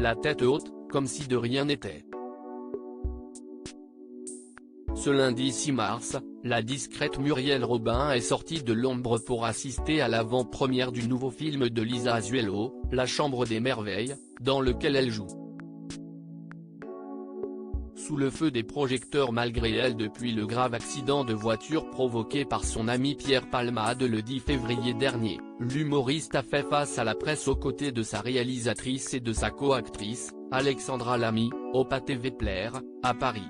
la tête haute, comme si de rien n'était. Ce lundi 6 mars, la discrète Muriel Robin est sortie de l'ombre pour assister à l'avant-première du nouveau film de Lisa Azuelo, La Chambre des Merveilles, dans lequel elle joue. Sous le feu des projecteurs malgré elle depuis le grave accident de voiture provoqué par son ami Pierre Palmade le 10 février dernier, l'humoriste a fait face à la presse aux côtés de sa réalisatrice et de sa co-actrice, Alexandra Lamy, au Pathé Vepler, à Paris.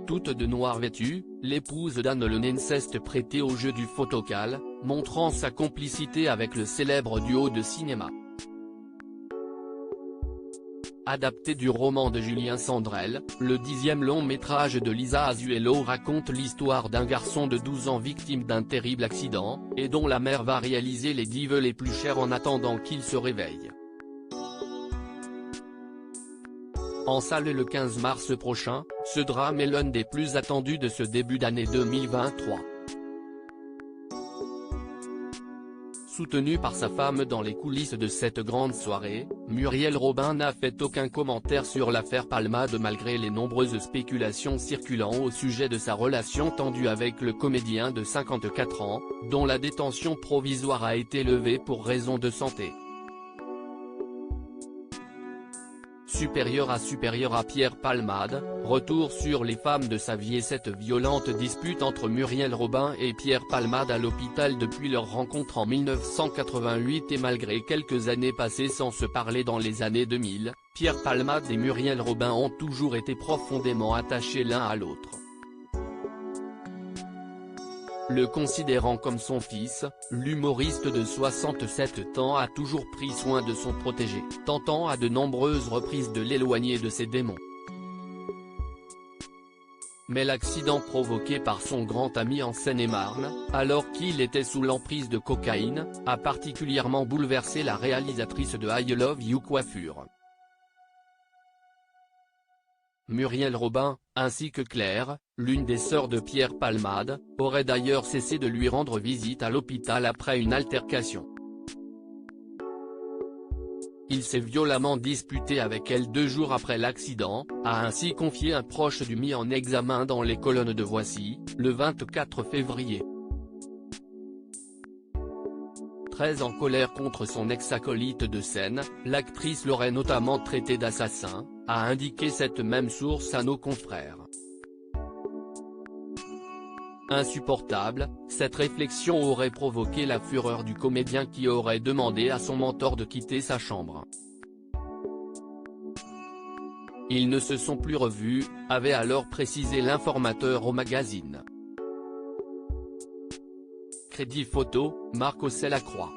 Toute de noir vêtue, l'épouse d'Anne Le Nene s'est prêtée au jeu du photocal, montrant sa complicité avec le célèbre duo de cinéma. Adapté du roman de Julien Sandrel, le 10e long-métrage de Lisa Azuelo raconte l'histoire d'un garçon de 12 ans victime d'un terrible accident, et dont la mère va réaliser les 10 vœux les plus chers en attendant qu'il se réveille. En salle le 15 mars prochain, ce drame est l'un des plus attendus de ce début d'année 2023. Soutenue par sa femme dans les coulisses de cette grande soirée, Muriel Robin n'a fait aucun commentaire sur l'affaire Palmade malgré les nombreuses spéculations circulant au sujet de sa relation tendue avec le comédien de 54 ans, dont la détention provisoire a été levée pour raison de santé. Supérieur à Pierre Palmade, retour sur les femmes de sa vie et cette violente dispute entre Muriel Robin et Pierre Palmade à l'hôpital depuis leur rencontre en 1988 et malgré quelques années passées sans se parler dans les années 2000, Pierre Palmade et Muriel Robin ont toujours été profondément attachés l'un à l'autre. Le considérant comme son fils, l'humoriste de 67 ans a toujours pris soin de son protégé, tentant à de nombreuses reprises de l'éloigner de ses démons. Mais l'accident provoqué par son grand ami en Seine-et-Marne, alors qu'il était sous l'emprise de cocaïne, a particulièrement bouleversé la réalisatrice de I Love You Coiffure. Muriel Robin, ainsi que Claire, l'une des sœurs de Pierre Palmade, aurait d'ailleurs cessé de lui rendre visite à l'hôpital après une altercation. Il s'est violemment disputé avec elle 2 jours après l'accident, a ainsi confié un proche du mis en examen dans les colonnes de Voici, le 24 février. Très en colère contre son ex-acolyte de scène, l'actrice l'aurait notamment traité d'assassin, a indiqué cette même source à nos confrères. Insupportable, cette réflexion aurait provoqué la fureur du comédien qui aurait demandé à son mentor de quitter sa chambre. Ils ne se sont plus revus, avait alors précisé l'informateur au magazine. Crédit photo, Marc Ossel-Lacroix.